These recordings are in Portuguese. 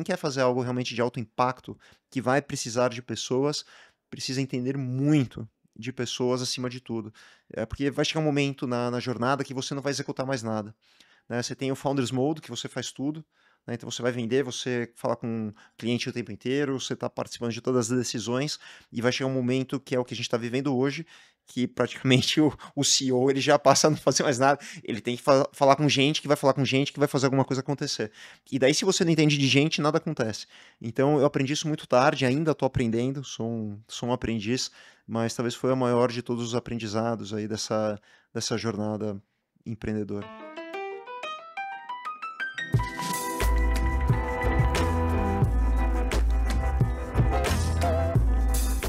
quem quer fazer algo realmente de alto impacto, que vai precisar de pessoas, precisa entender muito de pessoas acima de tudo. Porque vai chegar um momento na jornada que você não vai executar mais nada, né? Você tem o Founders Mode, que você faz tudo, né? Então você vai vender, você fala com o cliente o tempo inteiro, você está participando de todas as decisões, e vai chegar um momento que é o que a gente está vivendo hoje, que praticamente o CEO ele já passa a não fazer mais nada, ele tem que falar com gente que vai falar com gente que vai fazer alguma coisa acontecer. E daí, se você não entende de gente, nada acontece. Então eu aprendi isso muito tarde, ainda estou aprendendo, sou um aprendiz, mas talvez foi o maior de todos os aprendizados aí dessa jornada empreendedora.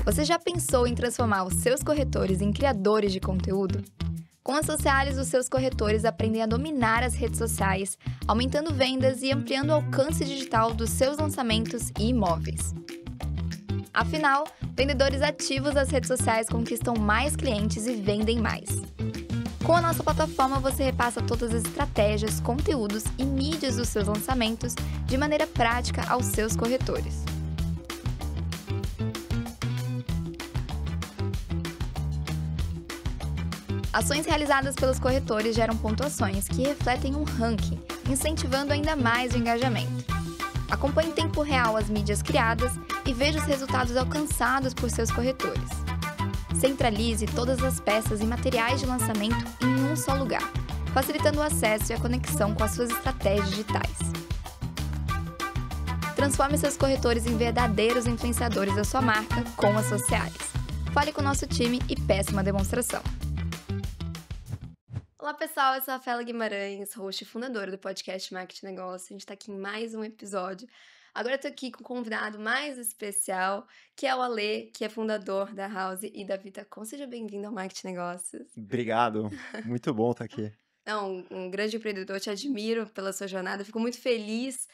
Você já pensou em transformar os seus corretores em criadores de conteúdo? Com a Socialis, os seus corretores aprendem a dominar as redes sociais, aumentando vendas e ampliando o alcance digital dos seus lançamentos e imóveis. Afinal, vendedores ativos das redes sociais conquistam mais clientes e vendem mais. Com a nossa plataforma, você repassa todas as estratégias, conteúdos e mídias dos seus lançamentos de maneira prática aos seus corretores. Ações realizadas pelos corretores geram pontuações que refletem um ranking, incentivando ainda mais o engajamento. Acompanhe em tempo real as mídias criadas e veja os resultados alcançados por seus corretores. Centralize todas as peças e materiais de lançamento em um só lugar, facilitando o acesso e a conexão com as suas estratégias digitais. Transforme seus corretores em verdadeiros influenciadores da sua marca com a Socialis. Fale com o nosso time e peça uma demonstração. Olá pessoal, eu sou a Rafaela Guimarães, host e fundadora do podcast Marketing Negócio. A gente está aqui em mais um episódio. Agora eu tô aqui com um convidado mais especial, que é o Ale, que é fundador da House e da Vitacom. Seja bem-vindo ao Marketing Negócios. Obrigado, muito bom estar aqui. Não, um grande empreendedor, te admiro pela sua jornada, fico muito feliz,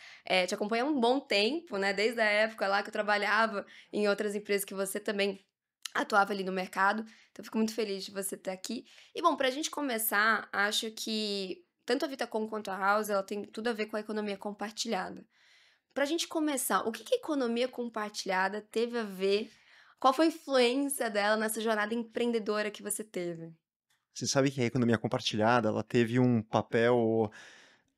te acompanho há um bom tempo, né? Desde a época lá que eu trabalhava em outras empresas que você também atuava ali no mercado, então fico muito feliz de você estar aqui. E bom, pra gente começar, acho que tanto a Vitacom quanto a House, ela tem tudo a ver com a economia compartilhada. Pra gente começar, o que que a economia compartilhada teve a ver? Qual foi a influência dela nessa jornada empreendedora que você teve? Você sabe que a economia compartilhada, ela teve um papel,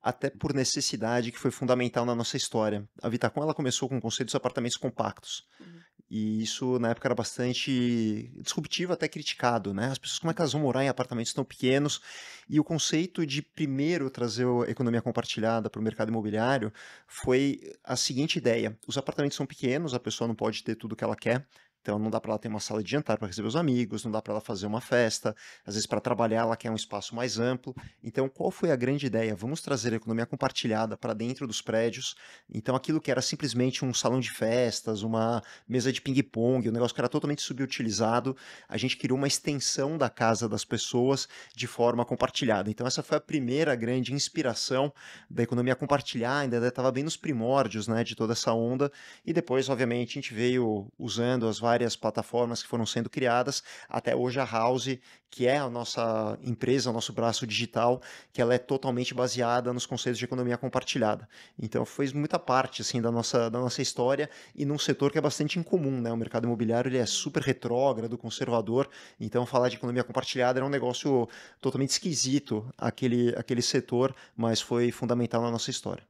até por necessidade, que foi fundamental na nossa história. A Vitacom, ela começou com o conceito dos apartamentos compactos. Uhum. E isso, na época, era bastante disruptivo, até criticado, né? As pessoas, como é que elas vão morar em apartamentos tão pequenos? E o conceito de, primeiro, trazer a economia compartilhada para o mercado imobiliário foi a seguinte ideia. Os apartamentos são pequenos, a pessoa não pode ter tudo o que ela quer. Então, não dá para ela ter uma sala de jantar para receber os amigos, não dá para ela fazer uma festa. Às vezes, para trabalhar, ela quer um espaço mais amplo. Então, qual foi a grande ideia? Vamos trazer a economia compartilhada para dentro dos prédios. Então, aquilo que era simplesmente um salão de festas, uma mesa de ping-pong, um negócio que era totalmente subutilizado, a gente criou uma extensão da casa das pessoas de forma compartilhada. Então, essa foi a primeira grande inspiração da economia compartilhada, ainda estava bem nos primórdios, né, de toda essa onda. E depois, obviamente, a gente veio usando as várias plataformas que foram sendo criadas, até hoje a House, que é a nossa empresa, o nosso braço digital, que ela é totalmente baseada nos conceitos de economia compartilhada. Então, fez muita parte assim, da nossa história e num setor que é bastante incomum, né? O mercado imobiliário ele é super retrógrado, conservador, então falar de economia compartilhada era um negócio totalmente esquisito, aquele setor, mas foi fundamental na nossa história.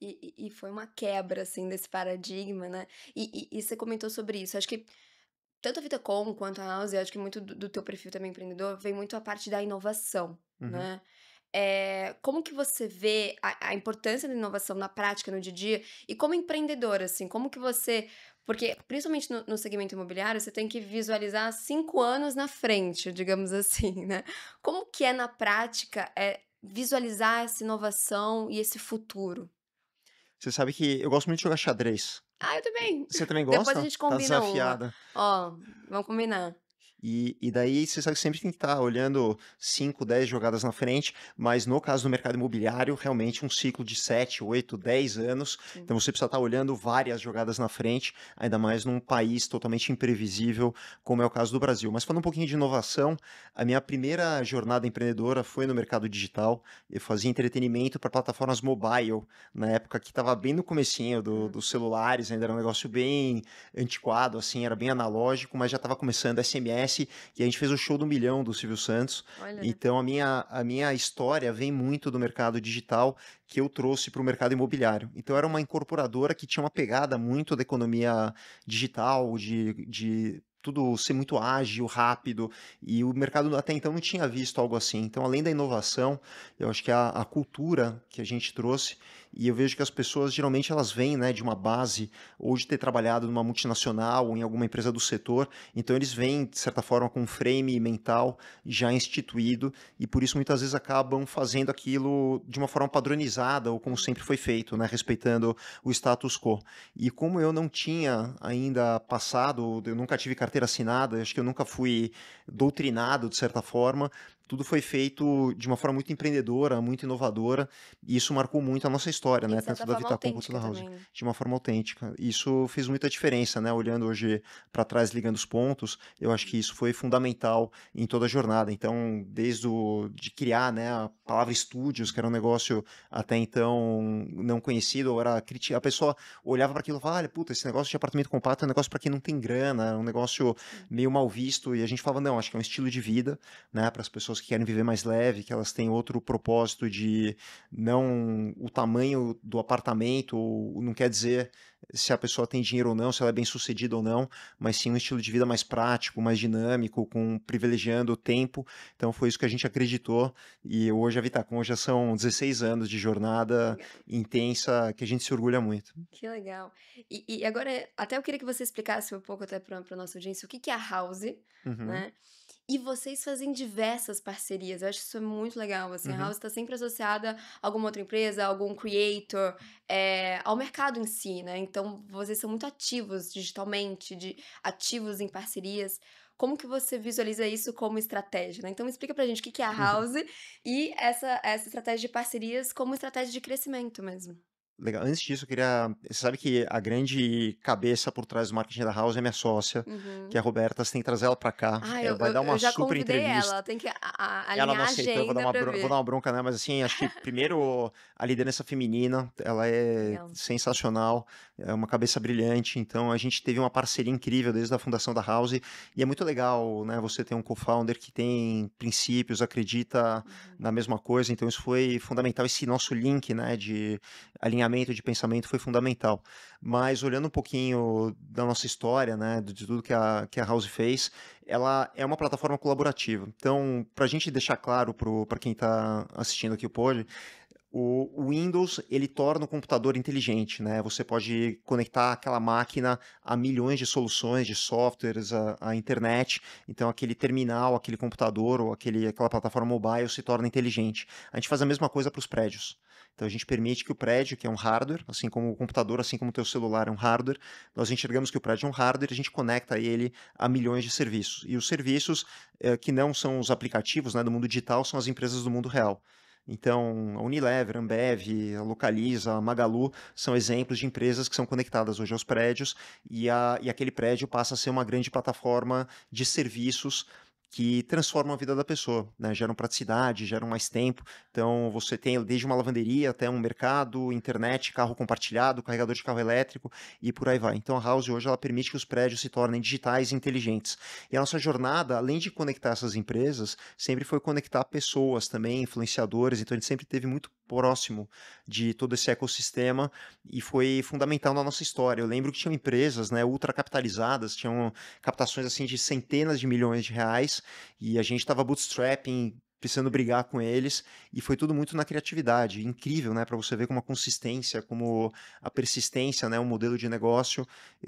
E foi uma quebra, assim, desse paradigma, né? E você comentou sobre isso. Acho que tanto a Vitacom quanto a House, acho que muito do teu perfil também empreendedor, vem muito a parte da inovação, Uhum. né? Como que você vê a importância da inovação na prática, no dia a dia? E como empreendedor, assim, como que você... Porque, principalmente no segmento imobiliário, você tem que visualizar 5 anos na frente, digamos assim, né? Como que é na prática visualizar essa inovação e esse futuro? Você sabe que eu gosto muito de jogar xadrez. Ah, eu também. Você também Depois a gosta? gente Tá combina uma. desafiada. Ó, vamos combinar. E daí você sabe que sempre tem que estar olhando 5, 10 jogadas na frente, mas no caso do mercado imobiliário, realmente um ciclo de 7, 8, 10 anos, Sim. então você precisa estar olhando várias jogadas na frente, ainda mais num país totalmente imprevisível, como é o caso do Brasil. Mas falando um pouquinho de inovação, a minha primeira jornada empreendedora foi no mercado digital. Eu fazia entretenimento para plataformas mobile, na época que estava bem no comecinho Hum, dos celulares, ainda era um negócio bem antiquado, assim, era bem analógico, mas já estava começando SMS, e a gente fez o show do milhão do Silvio Santos. olha. Então a minha história vem muito do mercado digital que eu trouxe para o mercado imobiliário. Então era uma incorporadora que tinha uma pegada muito da economia digital, de tudo ser muito ágil, rápido, e o mercado até então não tinha visto algo assim. Então, além da inovação, eu acho que a cultura que a gente trouxe, e eu vejo que as pessoas geralmente elas vêm, né, de uma base ou de ter trabalhado numa multinacional ou em alguma empresa do setor, então eles vêm, de certa forma, com um frame mental já instituído e por isso muitas vezes acabam fazendo aquilo de uma forma padronizada ou como sempre foi feito, né, respeitando o status quo. E como eu não tinha ainda passado, eu nunca tive carteira assinada, acho que eu nunca fui doutrinado de certa forma, tudo foi feito de uma forma muito empreendedora, muito inovadora, e isso marcou muito a nossa história, E né? de Tanto certa da forma Vitacom quanto autêntica da House, também, né? de uma forma autêntica. Isso fez muita diferença, né? Olhando hoje para trás, ligando os pontos, eu acho que isso foi fundamental em toda a jornada. Então, de criar, né, a palavra estúdios, que era um negócio até então não conhecido, ou era a pessoa olhava para aquilo e falava, olha, puta, esse negócio de apartamento compacto é um negócio para quem não tem grana, é um negócio Sim. meio mal visto, e a gente falava, não, acho que é um estilo de vida, né, para as pessoas que querem viver mais leve, que elas têm outro propósito de não o tamanho do apartamento, não quer dizer se a pessoa tem dinheiro ou não, se ela é bem sucedida ou não, mas sim um estilo de vida mais prático, mais dinâmico, com privilegiando o tempo. Então foi isso que a gente acreditou e hoje a Vitacom já são 16 anos de jornada Legal. intensa que a gente se orgulha muito. Que legal. E agora, até eu queria que você explicasse um pouco até para a nossa audiência o que que é a House, Uhum, né? E vocês fazem diversas parcerias. Eu acho isso é muito legal. Assim, a uhum. House está sempre associada a alguma outra empresa, a algum creator, ao mercado em si, né? Então, vocês são muito ativos digitalmente, ativos em parcerias. Como que você visualiza isso como estratégia, né? Então, explica pra gente o que que é a House e essa estratégia de parcerias como estratégia de crescimento mesmo. Legal. Antes disso, eu queria. Você sabe que a grande cabeça por trás do marketing da House é minha sócia, que é Uhum. a Roberta. Você tem que trazer ela para cá. Ah, Vai dar eu uma já super convidei ela, entrevista. ela tem que Ela não alinhar a aceitou, eu agenda pra vou dar ver. uma bronca, né? Mas assim, acho que primeiro a liderança feminina, ela é Legal. sensacional, é uma cabeça brilhante. Então a gente teve uma parceria incrível desde a fundação da House e é muito legal, né? Você ter um co-founder que tem princípios, acredita Uhum. na mesma coisa. Então isso foi fundamental. Esse nosso link, né, de alinhamento de pensamento foi fundamental. Mas olhando um pouquinho da nossa história, né, de tudo que a House fez, ela é uma plataforma colaborativa. Então, para a gente deixar claro para quem está assistindo aqui o pod, o Windows ele torna o computador inteligente, né? Você pode conectar aquela máquina a milhões de soluções, de softwares, a internet. Então, aquele terminal, aquele computador ou aquela plataforma mobile se torna inteligente. A gente faz a mesma coisa para os prédios. Então, a gente permite que o prédio, que é um hardware, assim como o computador, assim como o teu celular é um hardware, nós enxergamos que o prédio é um hardware e a gente conecta ele a milhões de serviços. E os serviços que não são os aplicativos, né, do mundo digital são as empresas do mundo real. Então, a Unilever, a Ambev, a Localiza, a Magalu são exemplos de empresas que são conectadas hoje aos prédios e aquele prédio passa a ser uma grande plataforma de serviços que transformam a vida da pessoa, né? Geram praticidade, geram mais tempo. Então, você tem desde uma lavanderia até um mercado, internet, carro compartilhado, carregador de carro elétrico e por aí vai. Então, a House hoje ela permite que os prédios se tornem digitais e inteligentes. E a nossa jornada, além de conectar essas empresas, sempre foi conectar pessoas também, influenciadores, então a gente sempre teve muito próximo de todo esse ecossistema e foi fundamental na nossa história. Eu lembro que tinham empresas, né, ultra capitalizadas, tinham captações assim de centenas de milhões de reais e a gente estava bootstrapping precisando brigar com eles, e foi tudo muito na criatividade. Incrível, né, para você ver como a consistência, como a persistência, né, o modelo de negócio,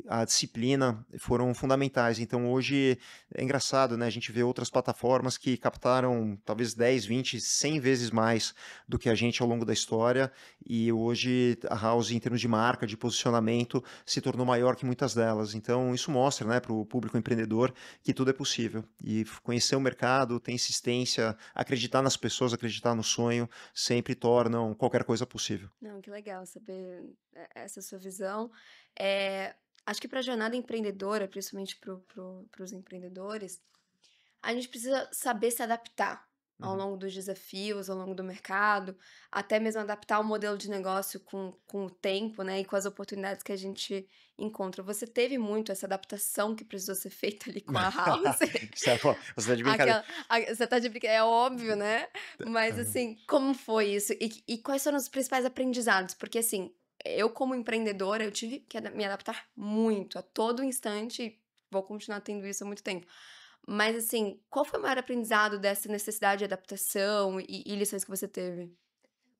a disciplina foram fundamentais. Então hoje é engraçado, né, a gente vê outras plataformas que captaram talvez 10, 20, 100 vezes mais do que a gente ao longo da história, e hoje a House, em termos de marca, de posicionamento, se tornou maior que muitas delas. Então isso mostra, né, para o público empreendedor que tudo é possível. E conhecer o mercado, ter insistência, acreditar nas pessoas, acreditar no sonho, sempre tornam qualquer coisa possível. Não, que legal saber essa sua visão. Eh, Acho que para a jornada empreendedora, principalmente para os empreendedores, a gente precisa saber se adaptar ao Uhum. longo dos desafios, ao longo do mercado, até mesmo adaptar o modelo de negócio com o tempo, né, e com as oportunidades que a gente encontra. Você teve muito essa adaptação que precisou ser feita ali com a House? Isso é, pô, você tá de brincadeira. Aquela você tá de brinca é óbvio, né, mas Aham. assim, como foi isso? E quais foram os principais aprendizados? Porque assim, eu como empreendedora, eu tive que me adaptar muito a todo instante, e vou continuar tendo isso há muito tempo. Mas assim, qual foi o maior aprendizado dessa necessidade de adaptação e lições que você teve?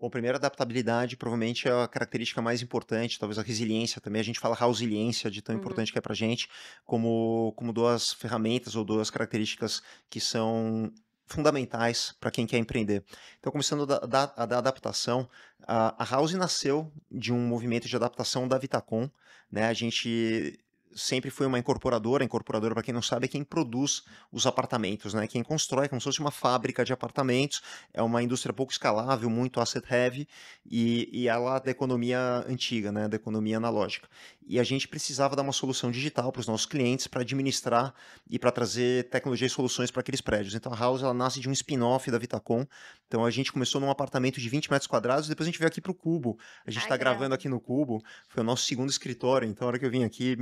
Bom, primeiro, a adaptabilidade provavelmente é a característica mais importante, talvez a resiliência também. A gente fala resiliência de tão Uhum. importante que é pra gente, como duas ferramentas ou duas características que são fundamentais para quem quer empreender. Então, começando da adaptação, a House nasceu de um movimento de adaptação da Vitacom, né? A gente sempre foi uma incorporadora. A incorporadora, para quem não sabe, é quem produz os apartamentos, né? Quem constrói, como se fosse uma fábrica de apartamentos. É uma indústria pouco escalável, muito asset heavy, e ela da economia antiga, né, da economia analógica. E a gente precisava dar uma solução digital para os nossos clientes para administrar e para trazer tecnologia e soluções para aqueles prédios. Então a House ela nasce de um spin-off da Vitacom. Então a gente começou num apartamento de 20 metros quadrados, depois a gente veio aqui para o Cubo. A gente Ai, está que legal. gravando aqui no Cubo, foi o nosso segundo escritório. Então a hora que eu vim aqui,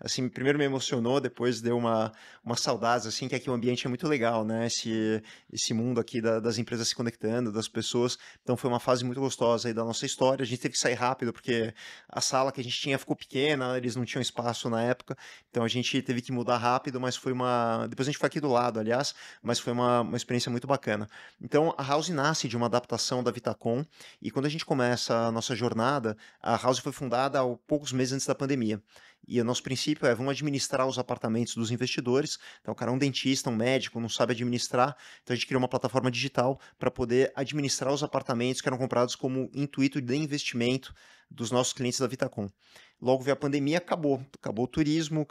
assim, primeiro me emocionou, depois deu uma saudade, assim, que aqui o ambiente é muito legal, né? Esse mundo aqui das empresas se conectando, das pessoas. Então foi uma fase muito gostosa aí da nossa história. A gente teve que sair rápido porque a sala que a gente tinha ficou pequena, eles não tinham espaço na época. Então a gente teve que mudar rápido, mas foi uma. Depois a gente foi aqui do lado, aliás, mas foi uma experiência muito bacana. Então a House nasce de uma adaptação da Vitacom, e quando a gente começa a nossa jornada, a House foi fundada há poucos meses antes da pandemia. E o nosso princípio é: vamos administrar os apartamentos dos investidores. Então, o cara é um dentista, um médico, não sabe administrar. Então, a gente criou uma plataforma digital para poder administrar os apartamentos que eram comprados como intuito de investimento dos nossos clientes da Vitacom. Logo veio a pandemia, acabou o turismo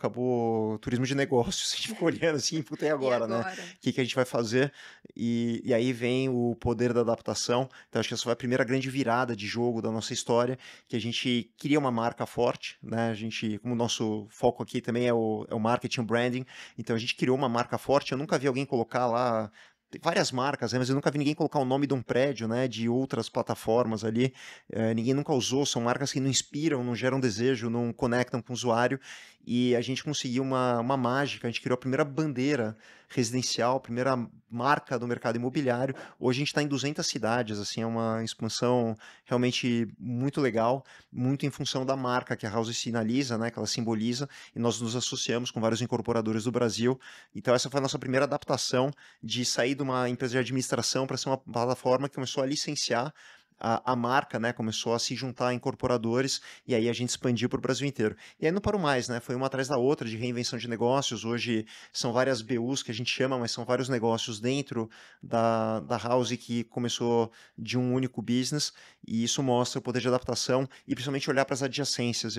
de negócios. A gente ficou olhando assim, puta, e E agora, né? agora? O que que a gente vai fazer? E aí vem o poder da adaptação. Então, acho que essa foi a primeira grande virada de jogo da nossa história, que a gente queria uma marca forte, né? A gente, como o nosso foco aqui também é o marketing, o branding, então a gente criou uma marca forte. Eu nunca vi alguém colocar lá. Tem várias marcas, né, mas eu nunca vi ninguém colocar o nome de um prédio, né, de outras plataformas ali. Ninguém nunca usou. São marcas que não inspiram, não geram desejo, não conectam com o usuário. E a gente conseguiu uma mágica. A gente criou a primeira bandeira residencial, a primeira marca do mercado imobiliário. Hoje a gente está em 200 cidades, assim, é uma expansão realmente muito legal, muito em função da marca que a House sinaliza, né, que ela simboliza, e nós nos associamos com vários incorporadores do Brasil. Então essa foi a nossa primeira adaptação, de sair de uma empresa de administração para ser uma plataforma que começou a licenciar a marca, né, começou a se juntar a incorporadores, e aí a gente expandiu para o Brasil inteiro. E aí não parou mais, né? Foi uma atrás da outra de reinvenção de negócios. Hoje são várias BUs que a gente chama, mas são vários negócios dentro da House, que começou de um único business, e isso mostra o poder de adaptação e principalmente olhar para as adjacências.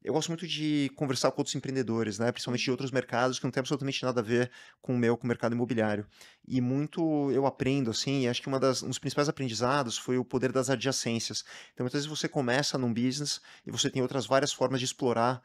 Eu gosto muito de conversar com outros empreendedores, né? Principalmente de Uhum. outros mercados que não tem absolutamente nada a ver com o meu, com o mercado imobiliário. E muito eu aprendo, assim, e acho que um dos principais aprendizados foi o poder das adjacências. Então, muitas vezes você começa num business e você tem outras várias formas de explorar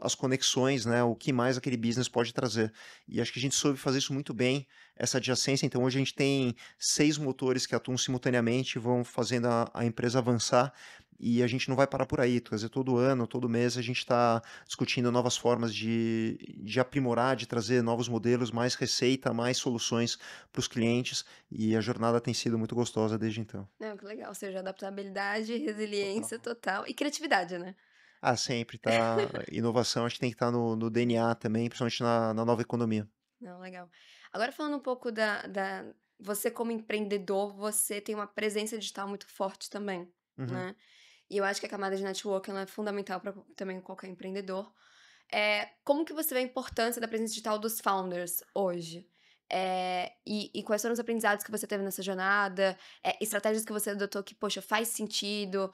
as conexões, né? O que mais aquele business pode trazer. E acho que a gente soube fazer isso muito bem, essa adjacência. Então, hoje a gente tem 6 motores que atuam simultaneamente, vão fazendo a empresa avançar. E a gente não vai parar por aí. Quer dizer, todo ano, todo mês, a gente está discutindo novas formas de aprimorar, de trazer novos modelos, mais receita, mais soluções para os clientes. E a jornada tem sido muito gostosa desde então. Não, que legal, ou seja, adaptabilidade, resiliência Total. total e criatividade, né. Ah, sempre, tá? Inovação acho que tem que estar no DNA também, principalmente na nova economia. Não, legal. Agora falando um pouco da você como empreendedor, você tem uma presença digital muito forte também, Uhum. né. E eu acho que a camada de networking ela é fundamental para também qualquer empreendedor. Como que você vê a importância da presença digital dos founders hoje? E quais foram os aprendizados que você teve nessa jornada? Estratégias que você adotou que, poxa, faz sentido?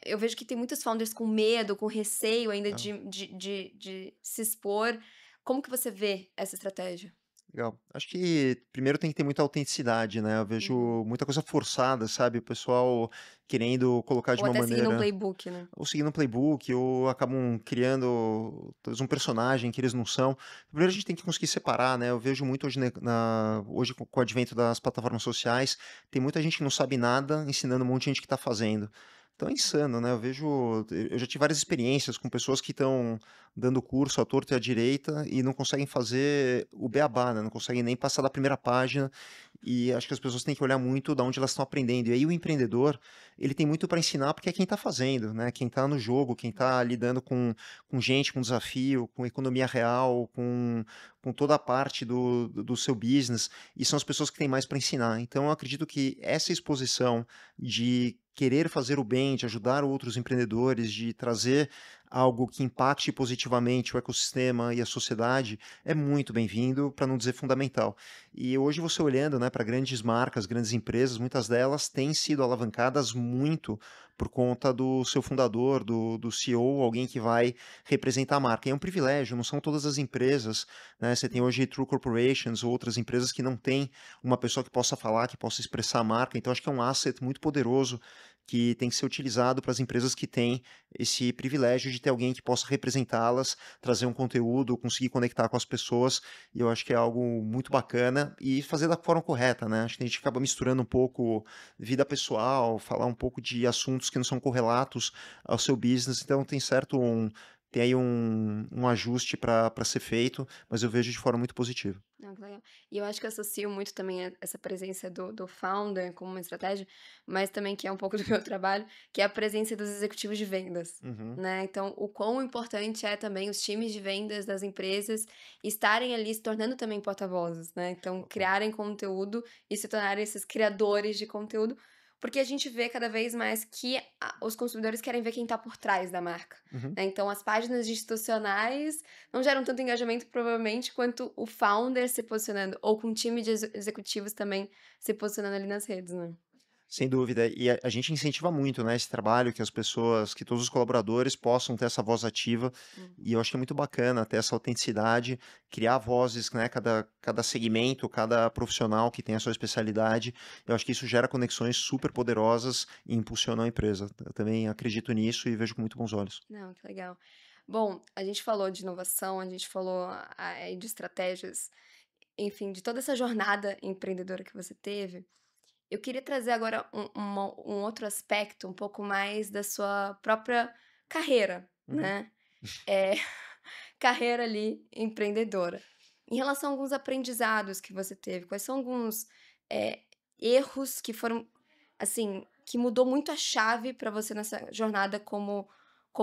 Eu vejo que tem muitos founders com medo, com receio ainda Legal. de se expor. Como que você vê essa estratégia? Legal. Acho que primeiro tem que ter muita autenticidade, né? Eu Uhum. vejo muita coisa forçada, sabe? O pessoal querendo colocar de Ou uma até seguindo um maneira, playbook, né? ou seguindo um playbook, ou acabam criando talvez um personagem que eles não são. Primeiro a gente tem que conseguir separar, né? Eu vejo muito hoje, hoje com o advento das plataformas sociais, tem muita gente que não sabe nada ensinando um monte de gente que está fazendo. Então é insano, né? Eu já tive várias experiências com pessoas que estão dando curso à torta e à direita e não conseguem fazer o beabá, né? Não conseguem nem passar da primeira página. E acho que as pessoas têm que olhar muito de onde elas estão aprendendo. E aí o empreendedor, ele tem muito para ensinar porque é quem está fazendo, né? Quem está no jogo, quem está lidando com gente, com desafio, com economia real, com toda a parte do seu business, e são as pessoas que têm mais para ensinar. Então eu acredito que essa exposição de querer fazer o bem, de ajudar outros empreendedores, de trazer algo que impacte positivamente o ecossistema e a sociedade, é muito bem-vindo, para não dizer fundamental. E hoje você olhando, né, para grandes marcas, grandes empresas, muitas delas têm sido alavancadas muito por conta do seu fundador, do CEO, alguém que vai representar a marca. E é um privilégio, não são todas as empresas, né? Você tem hoje True Corporations ou outras empresas que não têm uma pessoa que possa falar, que possa expressar a marca. Então acho que é um asset muito poderoso que tem que ser utilizado para as empresas que têm esse privilégio de ter alguém que possa representá-las, trazer um conteúdo, conseguir conectar com as pessoas, e eu acho que é algo muito bacana e fazer da forma correta, né? Acho que a gente acaba misturando um pouco vida pessoal, falar um pouco de assuntos que não são correlatos ao seu business, então tem aí um ajuste para ser feito, mas eu vejo de forma muito positiva. Ah, que legal. E eu acho que eu associo muito também essa presença do founder como uma estratégia, mas também que é um pouco do meu trabalho, que é a presença dos executivos de vendas, Uhum. né. Então, o quão importante é também os times de vendas das empresas estarem ali se tornando também porta-vozes, né. Então, Total. criarem conteúdo e se tornarem esses criadores de conteúdo, porque a gente vê cada vez mais que os consumidores querem ver quem está por trás da marca, Uhum. né. Então as páginas institucionais não geram tanto engajamento, provavelmente, quanto o founder se posicionando, ou com um time de executivos também se posicionando ali nas redes, né. Sem dúvida. E a gente incentiva muito, né, esse trabalho, que as pessoas, que todos os colaboradores possam ter essa voz ativa, e Uhum. eu acho que é muito bacana ter essa autenticidade, criar vozes, né, cada segmento, cada profissional que tem a sua especialidade. Eu acho que isso gera conexões super poderosas e impulsiona a empresa. Eu também acredito nisso e vejo com muito bons olhos. Não, que legal. Bom, a gente falou de inovação, a gente falou, de estratégias, enfim, de toda essa jornada empreendedora que você teve. Eu queria trazer agora um outro aspecto, um pouco mais da sua própria carreira, Uhum. né. Eh, carreira ali empreendedora. Em relação a alguns aprendizados que você teve, quais são alguns, erros que foram, assim, que mudou muito a chave para você nessa jornada como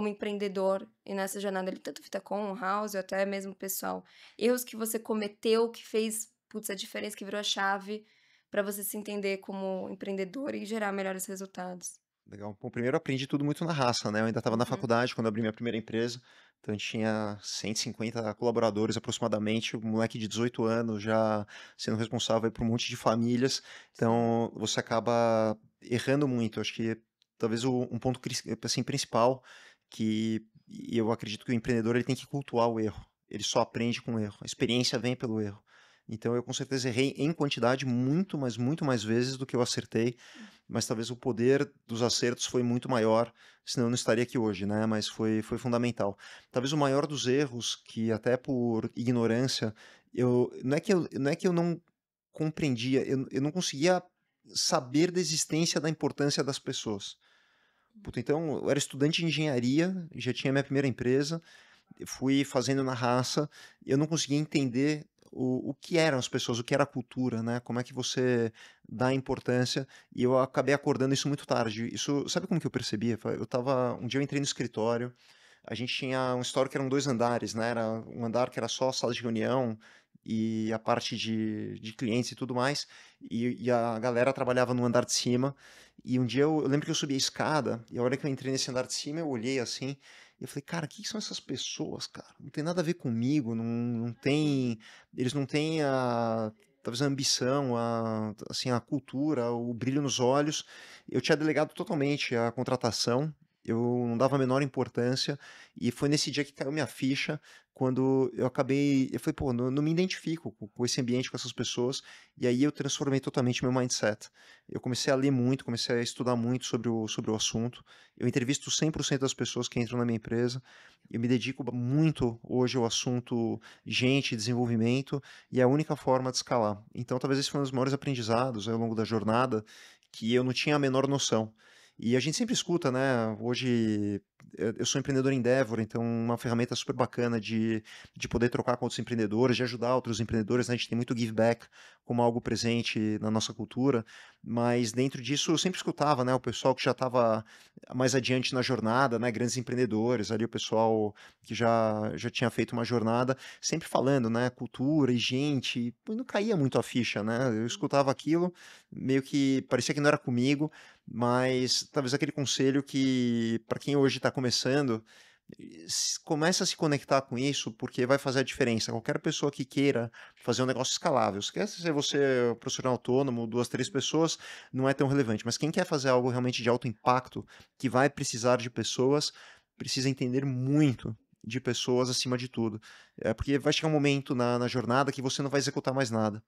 empreendedor e nessa jornada ali, tanto Vitacom, House ou até mesmo pessoal. Erros que você cometeu que fez, putz, a diferença que virou a chave para você se entender como empreendedor e gerar melhores resultados. Legal. Bom, primeiro eu aprendi tudo muito na raça, né, eu ainda estava na Uhum. faculdade quando eu abri minha primeira empresa, então a gente tinha 150 colaboradores aproximadamente, um moleque de 18 anos já sendo responsável aí por um monte de famílias, Sim. então você acaba errando muito. Acho que talvez um ponto assim, principal e eu acredito que o empreendedor ele tem que cultuar o erro, ele só aprende com o erro, a experiência vem pelo erro. Então eu com certeza errei em quantidade muito, mas muito mais vezes do que eu acertei, mas talvez o poder dos acertos foi muito maior, senão eu não estaria aqui hoje, né, mas foi fundamental. Talvez o maior dos erros, que até por ignorância, eu não é que eu não compreendia, eu não conseguia saber da existência da importância das pessoas. Puta, então eu era estudante de engenharia, já tinha minha primeira empresa, eu fui fazendo na raça, eu não conseguia entender o que eram as pessoas, o que era a cultura, né? Como é que você dá importância, e eu acabei acordando isso muito tarde. Isso, sabe como que eu percebia? Um dia eu entrei no escritório, a gente tinha um escritório que eram 2 andares, né? Era um andar que era só sala de reunião, e a parte de clientes e tudo mais, e a galera trabalhava no andar de cima, e um dia eu lembro que eu subi a escada, e a hora que eu entrei nesse andar de cima, eu olhei assim, e eu falei, cara, que são essas pessoas, cara? Não tem nada a ver comigo, não tem, eles não têm talvez a ambição, assim, a cultura, o brilho nos olhos. Eu tinha delegado totalmente a contratação, eu não dava a menor importância, e foi nesse dia que caiu minha ficha, quando eu falei, pô, não me identifico com esse ambiente, com essas pessoas, e aí eu transformei totalmente meu mindset. Eu comecei a ler muito, comecei a estudar muito sobre o assunto, eu entrevisto 100% das pessoas que entram na minha empresa, eu me dedico muito hoje ao assunto gente, desenvolvimento, e é a única forma de escalar. Então, talvez esse foi um dos maiores aprendizados ao longo da jornada, que eu não tinha a menor noção. E a gente sempre escuta, né? Hoje eu sou empreendedor em Endeavor, então uma ferramenta super bacana de poder trocar com outros empreendedores, de ajudar outros empreendedores, né? A gente tem muito give back como algo presente na nossa cultura, mas dentro disso eu sempre escutava, né? O pessoal que já estava mais adiante na jornada, né? Grandes empreendedores, ali o pessoal que já tinha feito uma jornada, sempre falando, né? Cultura e gente, e não caía muito a ficha, né? Eu escutava aquilo, meio que parecia que não era comigo, mas talvez aquele conselho que, para quem hoje está começando, começa a se conectar com isso, porque vai fazer a diferença. Qualquer pessoa que queira fazer um negócio escalável, se quer ser você profissional autônomo, duas, três pessoas, não é tão relevante. Mas quem quer fazer algo realmente de alto impacto, que vai precisar de pessoas, precisa entender muito de pessoas acima de tudo. É porque vai chegar um momento na jornada que você não vai executar mais nada,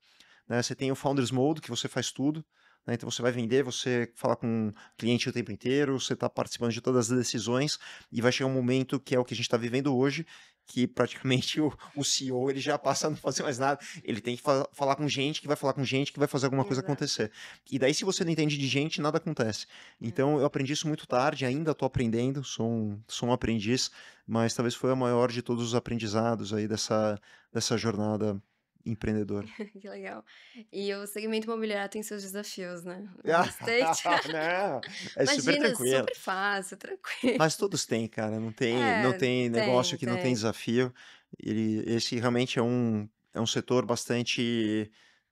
né? Você tem o Founders Mode, que você faz tudo, né? Então você vai vender, você fala com o cliente o tempo inteiro, você está participando de todas as decisões, e vai chegar um momento que é o que a gente está vivendo hoje, que praticamente o CEO ele já passa a não fazer mais nada, ele tem que falar com gente que vai falar com gente que vai fazer alguma coisa Exato. acontecer. E daí, se você não entende de gente, nada acontece. É. Então eu aprendi isso muito tarde, ainda estou aprendendo, sou um aprendiz, mas talvez foi a maior de todos os aprendizados aí dessa jornada empreendedora. Que legal. E o segmento imobiliário tem seus desafios, né? O real estate. Não, é super Imagina, tranquilo. super fácil, tranquilo. Mas todos têm, cara, não É, tem negócio tem, que não tem tem. desafio. Esse realmente é um setor bastante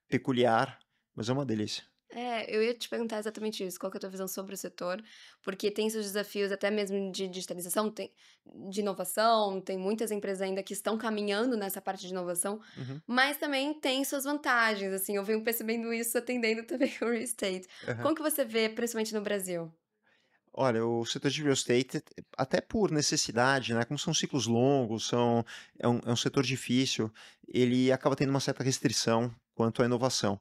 peculiar, mas é uma delícia. É, eu ia te perguntar exatamente isso, qual que é a tua visão sobre o setor, porque tem seus desafios até mesmo de digitalização, tem de inovação, tem muitas empresas ainda que estão caminhando nessa parte de inovação, Uhum, mas também tem suas vantagens, assim, eu venho percebendo isso atendendo também o real estate. aham. Como que você vê, principalmente no Brasil? Olha, o setor de real estate, até por necessidade, né, como são ciclos longos, é um setor difícil, ele acaba tendo uma certa restrição quanto à inovação.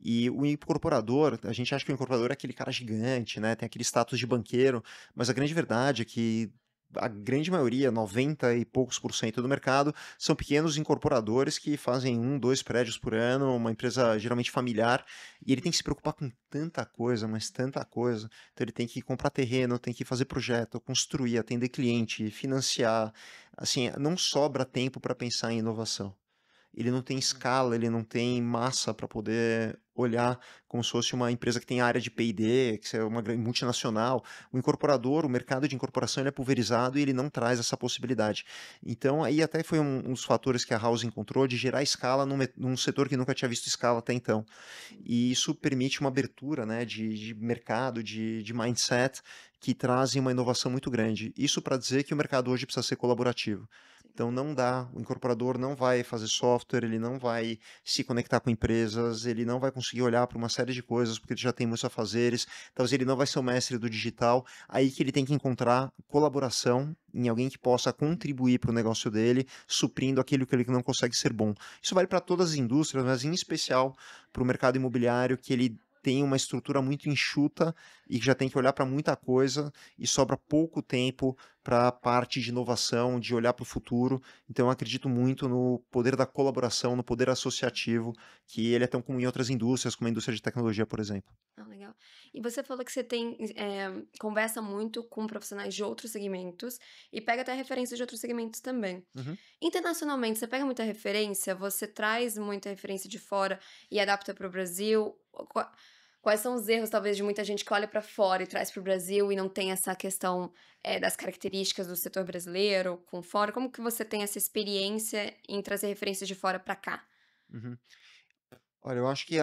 E o incorporador, a gente acha que o incorporador é aquele cara gigante, né, tem aquele status de banqueiro, mas a grande verdade é que a grande maioria, 90 e poucos por cento do mercado, são pequenos incorporadores que fazem um, dois prédios por ano, uma empresa geralmente familiar, e ele tem que se preocupar com tanta coisa, mas tanta coisa. Então ele tem que comprar terreno, tem que fazer projeto, construir, atender cliente, financiar. Assim, não sobra tempo para pensar em inovação. Ele não tem escala, ele não tem massa para poder olhar como se fosse uma empresa que tem área de P&D, que é uma grande multinacional. O incorporador, o mercado de incorporação, ele é pulverizado e ele não traz essa possibilidade. Então, aí até foi um dos fatores que a House encontrou de gerar escala num setor que nunca tinha visto escala até então. E isso permite uma abertura, né, de mercado, de mindset, que trazem uma inovação muito grande. Isso para dizer que o mercado hoje precisa ser colaborativo. Então não dá, o incorporador não vai fazer software, ele não vai se conectar com empresas, ele não vai conseguir olhar para uma série de coisas porque ele já tem muitos afazeres, talvez ele não vai ser o mestre do digital, aí que ele tem que encontrar colaboração em alguém que possa contribuir para o negócio dele, suprindo aquilo que ele não consegue ser bom. Isso vale para todas as indústrias, mas em especial para o mercado imobiliário, que ele tem uma estrutura muito enxuta e que já tem que olhar para muita coisa e sobra pouco tempo para a parte de inovação, de olhar para o futuro. Então, eu acredito muito no poder da colaboração, no poder associativo, que ele é tão comum em outras indústrias, como a indústria de tecnologia, por exemplo. Ah, legal. E você falou que você tem, conversa muito com profissionais de outros segmentos e pega até referências de outros segmentos também. Uhum. Internacionalmente, você pega muita referência? Você traz muita referência de fora e adapta para o Brasil? Quais são os erros, talvez, de muita gente que olha para fora e traz para o Brasil e não tem essa questão, das características do setor brasileiro com fora? Como que você tem essa experiência em trazer referências de fora para cá? Uhum. Olha, eu acho que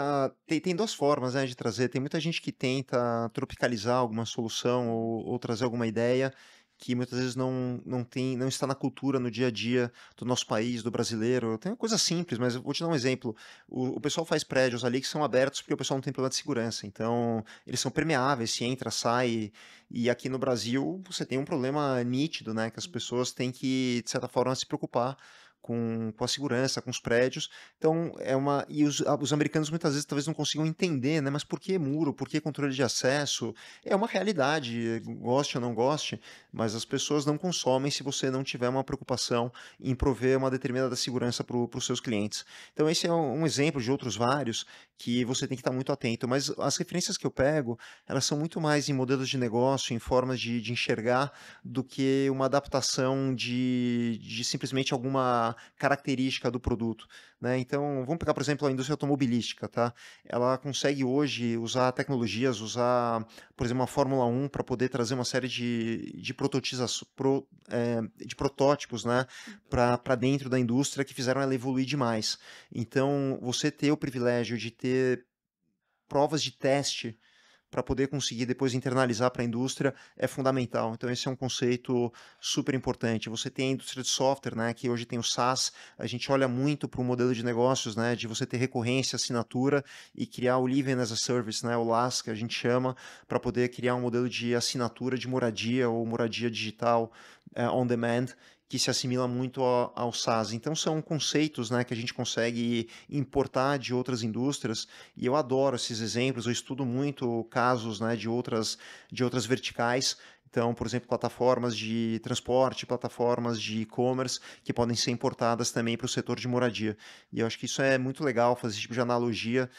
tem 2 formas, né, de trazer. Tem muita gente que tenta tropicalizar alguma solução ou trazer alguma ideia que muitas vezes não está na cultura, no dia a dia do nosso país, do brasileiro. Tem uma coisa simples, mas eu vou te dar um exemplo. O pessoal faz prédios ali que são abertos porque o pessoal não tem problema de segurança, então eles são permeáveis, se entra, sai. E aqui no Brasil você tem um problema nítido, né, que as pessoas têm que, de certa forma, se preocupar com a segurança, com os prédios. Então, os americanos muitas vezes talvez não consigam entender, né? Mas por que muro? Por que controle de acesso? É uma realidade, goste ou não goste, mas as pessoas não consomem se você não tiver uma preocupação em prover uma determinada segurança para os seus clientes. Então, esse é um exemplo de outros vários que você tem que estar muito atento. Mas as referências que eu pego, elas são muito mais em modelos de negócio, em formas de enxergar, do que uma adaptação de simplesmente alguma característica do produto, né? Então, vamos pegar, por exemplo, a indústria automobilística, tá? Ela consegue hoje usar tecnologias, usar, por exemplo, uma Fórmula 1 para poder trazer uma série de protótipos, né, para dentro da indústria que fizeram ela evoluir demais. Então, você ter o privilégio de ter provas de teste para poder conseguir depois internalizar para a indústria é fundamental. Então, esse é um conceito super importante. Você tem a indústria de software, né, que hoje tem o SaaS, a gente olha muito para o modelo de negócios, né, de você ter recorrência, assinatura e criar o Living as a Service, né, o LaaS, que a gente chama, para poder criar um modelo de assinatura de moradia ou moradia digital on demand, que se assimila muito ao SaaS. Então, são conceitos, né, que a gente consegue importar de outras indústrias e eu adoro esses exemplos, eu estudo muito casos, né, de outras verticais. Então, por exemplo, plataformas de transporte, plataformas de e-commerce que podem ser importadas também para o setor de moradia. E eu acho que isso é muito legal, fazer esse tipo de analogia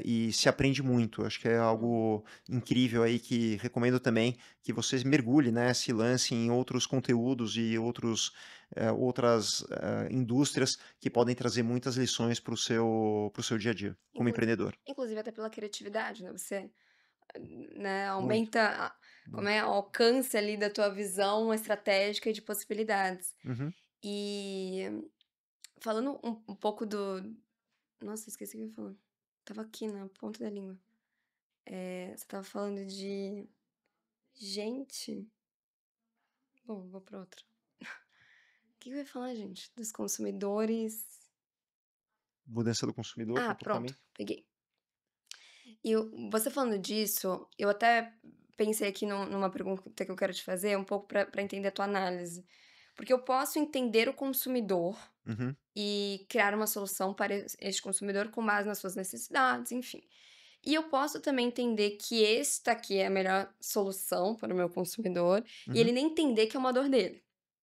e se aprende muito. Eu acho que é algo incrível aí que recomendo também que você mergulhe, né, se lance em outros conteúdos e outras indústrias que podem trazer muitas lições para o seu dia a dia como Inclu empreendedor. inclusive até pela criatividade, né, você, né, Muito, aumenta como muito. é, o alcance ali da tua visão estratégica e de possibilidades. Uhum. E falando um pouco do nossa, esqueci o que eu ia falar. Estava aqui na ponta da língua. Você estava falando de gente, bom, vou para outra. O que eu ia falar, gente? Dos consumidores. Mudança do consumidor, Pronto, comportamento. peguei. E você falando disso, eu até pensei aqui numa pergunta que eu quero te fazer, um pouco para entender a tua análise. Porque eu posso entender o consumidor Uhum, e criar uma solução para este consumidor com base nas suas necessidades, enfim. E eu posso também entender que esta aqui é a melhor solução para o meu consumidor e uhum, ele nem entender que é uma dor dele.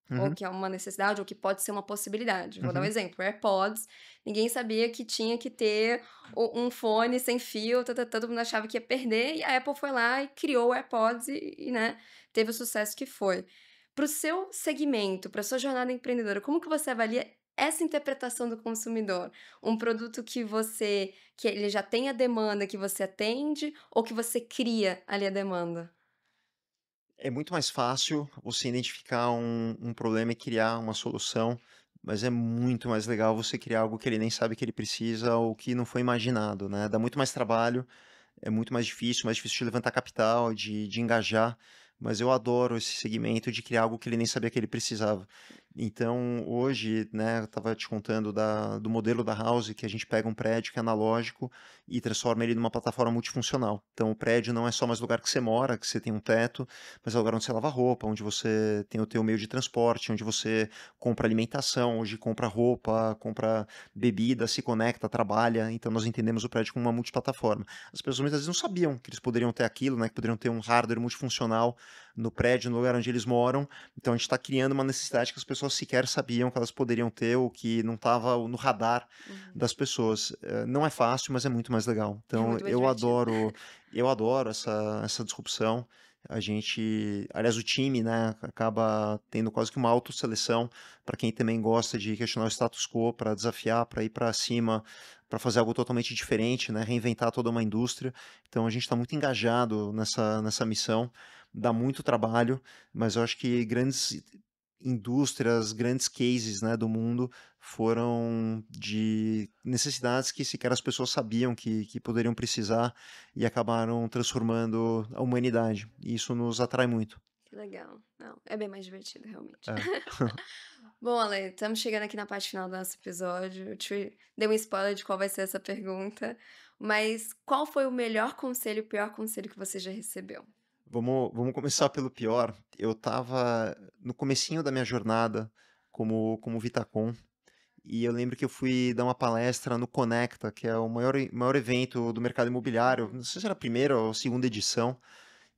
Ou uhum, que é uma necessidade, ou que pode ser uma possibilidade. Vou dar um uhum. exemplo, AirPods, ninguém sabia que tinha que ter um fone sem fio, todo mundo achava que ia perder, e a Apple foi lá e criou o AirPods né, teve o sucesso que foi. Para o seu segmento, para sua jornada empreendedora, como que você avalia essa interpretação do consumidor? Um produto que ele já tem a demanda que você atende, ou que você cria ali a demanda? É muito mais fácil você identificar um problema e criar uma solução, mas é muito mais legal você criar algo que ele nem sabe que ele precisa ou que não foi imaginado, né? Dá muito mais trabalho, é muito mais difícil de levantar capital, de engajar, mas eu adoro esse segmento de criar algo que ele nem sabia que ele precisava. Então, hoje, né, eu estava te contando do modelo da House, que a gente pega um prédio que é analógico e transforma ele numa plataforma multifuncional. Então, o prédio não é só mais lugar que você mora, que você tem um teto, mas é o lugar onde você lava roupa, onde você tem o teu meio de transporte, onde você compra alimentação, hoje compra roupa, compra bebida, se conecta, trabalha. Então, nós entendemos o prédio como uma multiplataforma. As pessoas muitas vezes não sabiam que eles poderiam ter aquilo, né, que poderiam ter um hardware multifuncional no prédio, no lugar onde eles moram. Então a gente está criando uma necessidade que as pessoas sequer sabiam que elas poderiam ter ou que não estava no radar Uhum. das pessoas. Não é fácil, mas é muito mais legal. É Então muito mais divertido. eu adoro essa disrupção. A gente, aliás, o time, né, acaba tendo quase que uma autoseleção para quem também gosta de questionar o status quo, para desafiar, para ir para cima, para fazer algo totalmente diferente, né, reinventar toda uma indústria. Então a gente está muito engajado nessa missão, dá muito trabalho, mas eu acho que indústrias, grandes cases, né, do mundo foram de necessidades que sequer as pessoas sabiam que poderiam precisar e acabaram transformando a humanidade. E isso nos atrai muito. Que legal. Não, é bem mais divertido, realmente. É. Bom, Ale, estamos chegando aqui na parte final do nosso episódio. Eu te dei um spoiler de qual vai ser essa pergunta, mas qual foi o melhor conselho e o pior conselho que você já recebeu? Vamos começar pelo pior. Eu estava no comecinho da minha jornada como Vitacom, e eu lembro que eu fui dar uma palestra no Conecta, que é o maior evento do mercado imobiliário. Uhum. Não sei se era a primeira ou a segunda edição.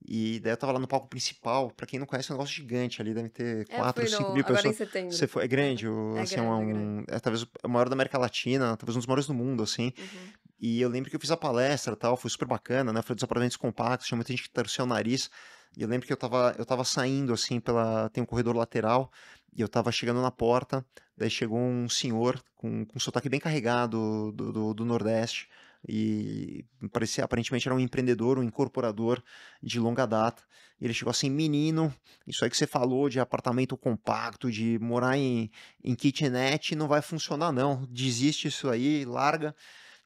E daí eu estava lá no palco principal. Para quem não conhece, é um negócio gigante ali, deve ter Eu 4, fui 5 no mil agora em pessoas. Você setembro. foi, é grande, É assim, grande, é grande. é talvez o maior da América Latina, talvez um dos maiores do mundo, assim. Uhum. E eu lembro que eu fiz a palestra e tal, foi super bacana, né? Foi dos apartamentos compactos, tinha muita gente que torceu o nariz. E eu lembro que eu tava saindo, assim, tem um corredor lateral, e eu tava chegando na porta, daí chegou um senhor com um sotaque bem carregado do Nordeste, e parecia, aparentemente era um empreendedor, um incorporador de longa data. E ele chegou assim, menino, isso aí que você falou de apartamento compacto, de morar em kitnet, não vai funcionar não, desiste isso aí, larga.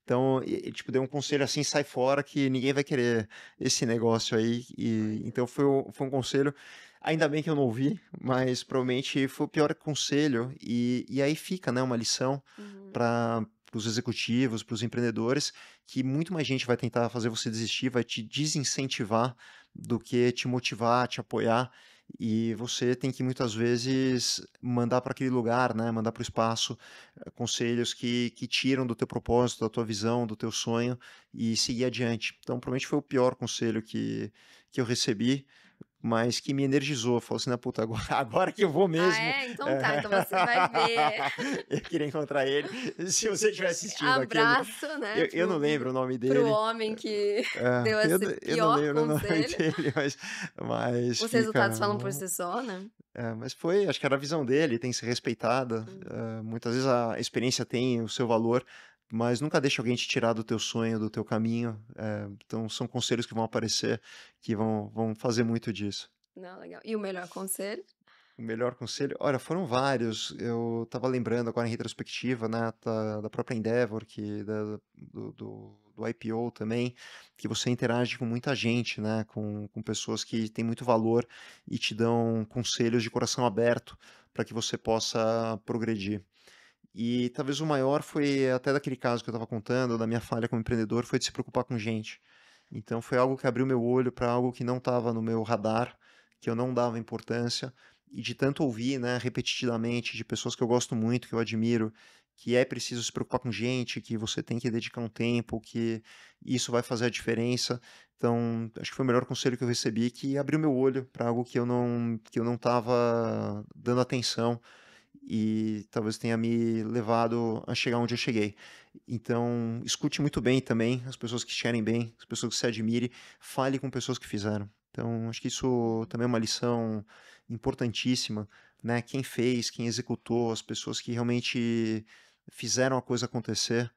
Então, tipo, deu um conselho assim, sai fora que ninguém vai querer esse negócio aí. E, Olha. então foi um conselho, ainda bem que eu não ouvi, mas provavelmente foi o pior conselho. E aí fica, né, uma lição Uhum. para os executivos, para os empreendedores, que muito mais gente vai tentar fazer você desistir, vai te desincentivar do que te motivar, te apoiar. E você tem que muitas vezes mandar para aquele lugar, né, mandar para o espaço conselhos que tiram do teu propósito, da tua visão, do teu sonho e seguir adiante. Então, provavelmente foi o pior conselho que eu recebi, mas que me energizou. Falou assim, né, puta, agora, agora que eu vou Ah, mesmo. é? Então tá, então você vai ver. Eu queria encontrar ele. Se você estiver assistindo aqui, Abraço, né, eu não lembro o nome pro dele. homem que deu esse Eu não pior lembro o nome conselho. dele, mas Os fica. resultados falam por si só, né. Mas foi, acho que era a visão dele, tem que ser respeitada. Hum. Muitas vezes a experiência tem o seu valor, mas nunca deixa alguém te tirar do teu sonho, do teu caminho. Então são conselhos que vão aparecer que vão fazer muito disso. Não, legal. E o melhor conselho? O melhor conselho, olha, foram vários. Eu estava lembrando agora em retrospectiva, né, da própria Endeavor, do IPO também, que você interage com muita gente, né, com pessoas que têm muito valor e te dão conselhos de coração aberto para que você possa progredir. E talvez o maior foi até daquele caso que eu estava contando, da minha falha como empreendedor, foi de se preocupar com gente. Então foi algo que abriu meu olho para algo que não estava no meu radar, que eu não dava importância, e de tanto ouvir, né, repetidamente, de pessoas que eu gosto muito, que eu admiro, que é preciso se preocupar com gente, que você tem que dedicar um tempo, que isso vai fazer a diferença. Então, acho que foi o melhor conselho que eu recebi, que abriu meu olho para algo que eu não estava dando atenção e talvez tenha me levado a chegar onde eu cheguei. Então, escute muito bem também as pessoas que te querem bem, as pessoas que se admire, fale com pessoas que fizeram. Então, acho que isso também é uma lição importantíssima, né? Quem fez, quem executou, as pessoas que realmente fizeram a coisa acontecer,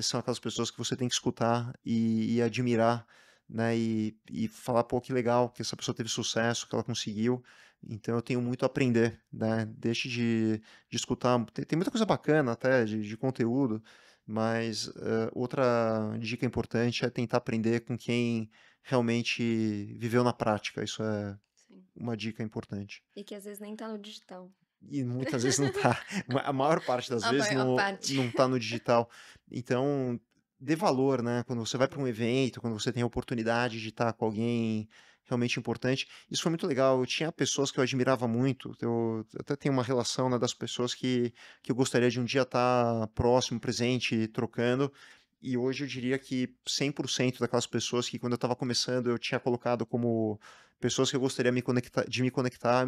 são aquelas pessoas que você tem que escutar e admirar, né? E falar, pô, que legal que essa pessoa teve sucesso, que ela conseguiu. Então eu tenho muito a aprender, né? Deixe de escutar. Tem muita coisa bacana até de conteúdo, mas outra dica importante é tentar aprender com quem realmente viveu na prática. Isso é Sim. uma dica importante. E que às vezes nem tá no digital. E muitas vezes não tá. A maior parte das A vezes maior parte. não tá no digital. Então, dê valor, né? Quando você vai para um evento, quando você tem a oportunidade de estar com alguém realmente importante. Isso foi muito legal. Eu tinha pessoas que eu admirava muito. Eu até tenho uma relação, né, das pessoas que eu gostaria de um dia estar próximo, presente, trocando. E hoje eu diria que 100% daquelas pessoas que quando eu estava começando eu tinha colocado como pessoas que eu gostaria de me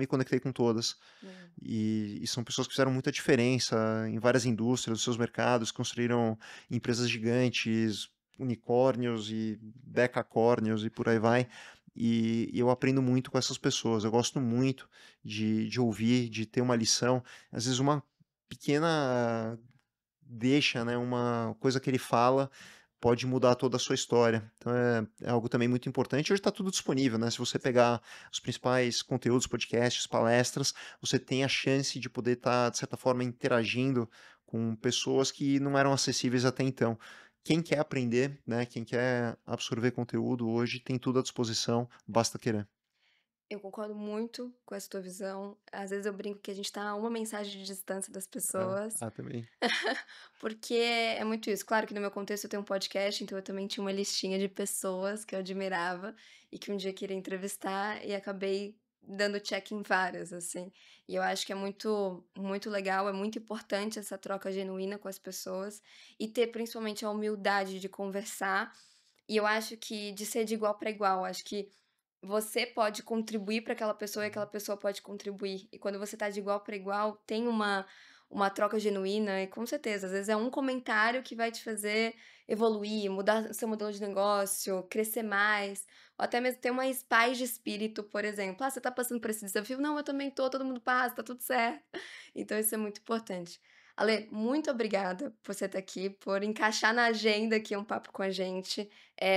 conectei com todas. Hum. E são pessoas que fizeram muita diferença em várias indústrias, nos seus mercados, construíram empresas gigantes, unicórnios e decacórnios e por aí vai. E eu aprendo muito com essas pessoas. Eu gosto muito de ouvir, de ter uma lição. Às vezes uma pequena deixa, né, uma coisa que ele fala pode mudar toda a sua história. Então é algo também muito importante. Hoje está tudo disponível, né? Se você pegar os principais conteúdos, podcasts, palestras, você tem a chance de poder estar, de certa forma, interagindo com pessoas que não eram acessíveis até então. Quem quer aprender, né? Quem quer absorver conteúdo hoje tem tudo à disposição, basta querer. Eu concordo muito com essa tua visão. Às vezes eu brinco que a gente tá a uma mensagem de distância das pessoas, Também. porque é muito isso. Claro que no meu contexto eu tenho um podcast, então eu também tinha uma listinha de pessoas que eu admirava e que um dia queria entrevistar e acabei dando check em várias, assim. E eu acho que é muito, muito legal, é muito importante essa troca genuína com as pessoas e ter principalmente a humildade de conversar. E eu acho que de ser de igual para igual, acho que você pode contribuir para aquela pessoa e aquela pessoa pode contribuir. E quando você tá de igual para igual, tem uma troca genuína e com certeza, às vezes é um comentário que vai te fazer evoluir, mudar seu modelo de negócio, crescer mais, ou até mesmo ter mais paz de espírito, por exemplo. Ah, você tá passando por esse desafio? Não, eu também tô, todo mundo passa, tá tudo certo. Então isso é muito importante. Ale, muito obrigada por você estar aqui, por encaixar na agenda aqui um papo com a gente.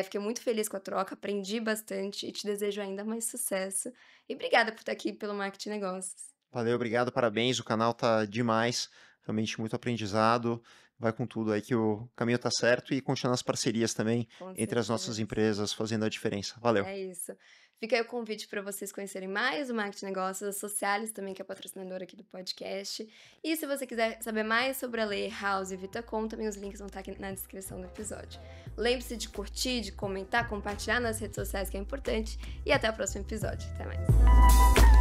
Fiquei muito feliz com a troca, aprendi bastante e te desejo ainda mais sucesso. E obrigada por estar aqui pelo Marketing Negócios. Valeu, obrigado, parabéns. O canal tá demais. Realmente muito aprendizado. Vai com tudo aí que o caminho tá certo e continuar as parcerias também Com entre as nossas certeza. empresas, fazendo a diferença. Valeu. É isso. Fica aí o convite para vocês conhecerem mais o Marketing Negócios, a Socialis também, que é patrocinadora aqui do podcast. E se você quiser saber mais sobre a Lei House e Vitacom, também os links vão estar aqui na descrição do episódio. Lembre-se de curtir, de comentar, compartilhar nas redes sociais, que é importante. E até o próximo episódio. Até mais.